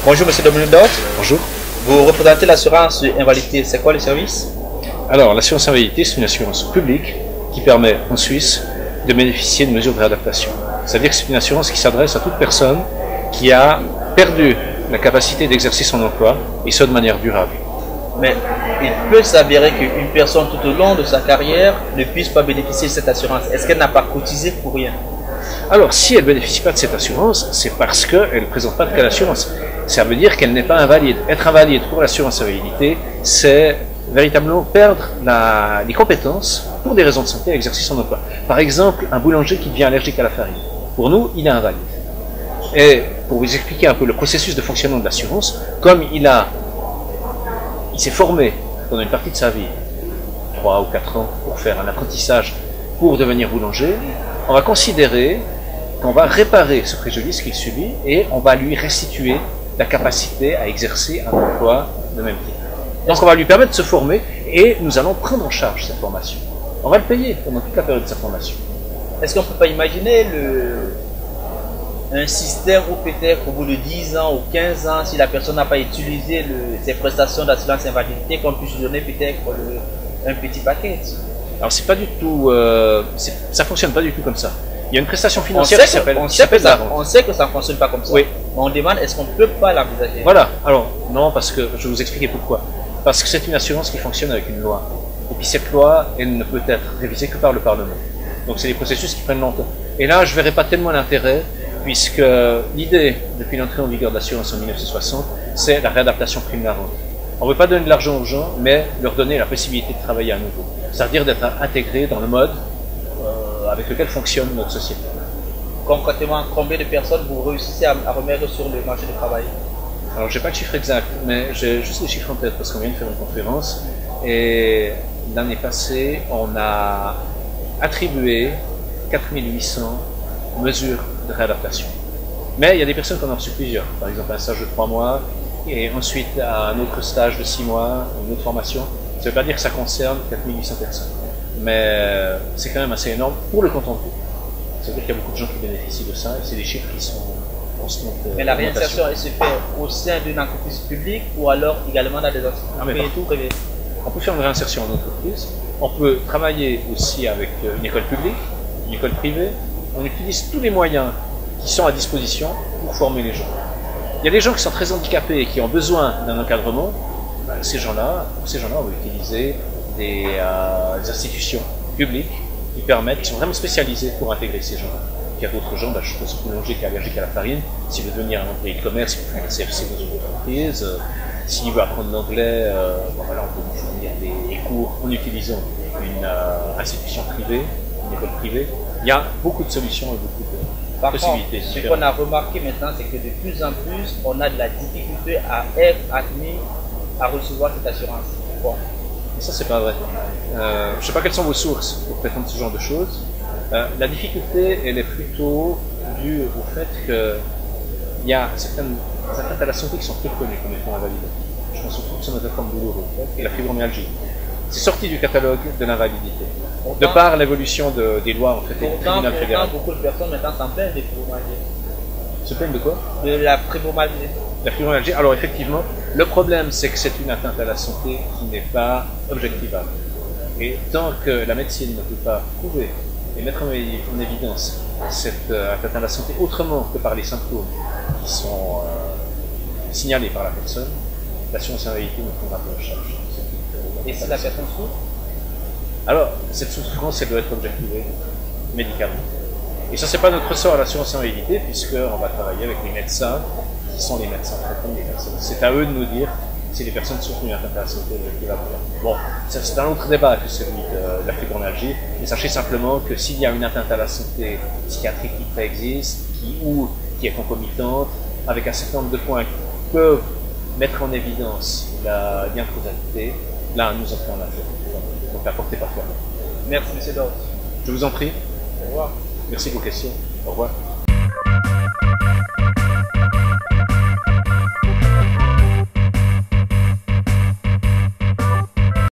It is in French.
Bonjour Monsieur Dominique Dort. Bonjour. Vous représentez l'assurance invalidité. C'est quoi le service? Alors, l'assurance invalidité, c'est une assurance publique qui permet en Suisse de bénéficier de mesures de réadaptation. C'est-à-dire que c'est une assurance qui s'adresse à toute personne qui a perdu la capacité d'exercer son emploi, et ce de manière durable. Mais il peut s'avérer qu'une personne tout au long de sa carrière ne puisse pas bénéficier de cette assurance. Est-ce qu'elle n'a pas cotisé pour rien? Alors, si elle ne bénéficie pas de cette assurance, c'est parce qu'elle ne présente pas de cas d'assurance. Ça veut dire qu'elle n'est pas invalide. Être invalide pour l'assurance invalidité, c'est véritablement perdre les compétences pour des raisons de santé à exercer son emploi. Par exemple, un boulanger qui devient allergique à la farine. Pour nous, il est invalide. Et pour vous expliquer un peu le processus de fonctionnement de l'assurance, comme il s'est formé pendant une partie de sa vie, 3 ou 4 ans, pour faire un apprentissage pour devenir boulanger, on va considérer qu'on va réparer ce préjudice qu'il subit et on va lui restituer la capacité à exercer un emploi de même type. Donc on va lui permettre de se former et nous allons prendre en charge cette formation. On va le payer pendant toute la période de sa formation. Est-ce qu'on ne peut pas imaginer un système où peut-être au bout de 10 ans ou 15 ans, si la personne n'a pas utilisé ses prestations d'assurance invalidité, qu'on puisse lui donner peut-être un petit paquet? Alors c'est pas du tout, ça fonctionne pas du tout comme ça. Il y a une prestation financière qui s'appelle on sait que ça ne fonctionne pas comme ça. Oui. Mais on demande, est-ce qu'on ne peut pas l'envisager? Voilà. Alors non, parce que je vais vous expliquer pourquoi. Parce que c'est une assurance qui fonctionne avec une loi. Et puis cette loi, elle ne peut être révisée que par le Parlement. Donc c'est des processus qui prennent longtemps. Et là, je ne verrais pas tellement l'intérêt, puisque l'idée, depuis l'entrée en vigueur de l'assurance en 1960, c'est la réadaptation prime la rente. On ne veut pas donner de l'argent aux gens, mais leur donner la possibilité de travailler à nouveau. C'est-à-dire d'être intégré dans le mode avec lequel fonctionne notre société. Concrètement, combien de personnes vous réussissez à remettre sur le marché du travail? Alors, j'ai pas le chiffre exact, mais j'ai juste les chiffres en tête parce qu'on vient de faire une conférence. Et l'année passée, on a attribué 4800 mesures de réadaptation. Mais il y a des personnes qui en ont reçu plusieurs. Par exemple, un stage de 3 mois et ensuite un autre stage de 6 mois, une autre formation. Ça ne veut pas dire que ça concerne 4800 personnes. Mais c'est quand même assez énorme pour le canton de Vaud. C'est-à-dire qu'il y a beaucoup de gens qui bénéficient de ça et c'est des chiffres qui sont constants. Mais la réinsertion, elle se fait au sein d'une entreprise publique ou alors également dans des entreprises privées? On peut faire une réinsertion en entreprise. On peut travailler aussi avec une école publique, une école privée. On utilise tous les moyens qui sont à disposition pour former les gens. Il y a des gens qui sont très handicapés et qui ont besoin d'un encadrement. Pour ces gens-là, on va utiliser des institutions publiques qui sont vraiment spécialisées pour intégrer ces gens-là. Il y a d'autres gens, je pense au boulanger qui est allergique à la farine, s'il veut devenir un employé de commerce, il faut faire un CFC dans une entreprise. S'il veut apprendre l'anglais, on peut lui fournir des cours en utilisant une institution privée, une école privée. Il y a beaucoup de solutions et beaucoup de possibilités. Ce qu'on a remarqué maintenant, c'est que de plus en plus, on a de la difficulté à être admis à recevoir cette assurance. Bon. Ça, c'est pas vrai. Je ne sais pas quelles sont vos sources pour prétendre ce genre de choses. La difficulté, elle est plutôt due au fait qu'il y a certaines atteintes à la santé qui sont très connues comme étant invalides. Je pense au trouble somatoforme douloureux et la fibromyalgie. C'est sorti du catalogue de l'invalidité. De par l'évolution des lois en fait, et du tribunal fédéral. Beaucoup de personnes maintenant s'en plaignent des fibromyalgies. Se plaignent de quoi? De la fibromyalgie. La fibromyalgie, alors effectivement, le problème c'est que c'est une atteinte à la santé qui n'est pas objectivable. Et tant que la médecine ne peut pas prouver et mettre en évidence cette atteinte à la santé autrement que par les symptômes qui sont signalés par la personne, l'assurance invalidité ne prendra pas en charge. Et si la personne souffre? Alors, cette souffrance, elle doit être objectivée médicalement. Et ça, c'est pas notre ressort à l'assurance invalidité, puisqu'on va travailler avec les médecins, qui sont les médecins traitants des personnes. C'est à eux de nous dire si les personnes souffrent d'une atteinte à la santé objective. Bon, c'est un autre débat que celui de la fibromyalgie, mais sachez simplement que s'il y a une atteinte à la santé psychiatrique qui préexiste, qui est concomitante, avec un certain nombre de points qui peuvent mettre en évidence la biencausalité, là, nous entrons en affaire. Donc, apportez pas foi. Merci, M. Dort. Je vous en prie. Au revoir. Merci de vos questions. Au revoir.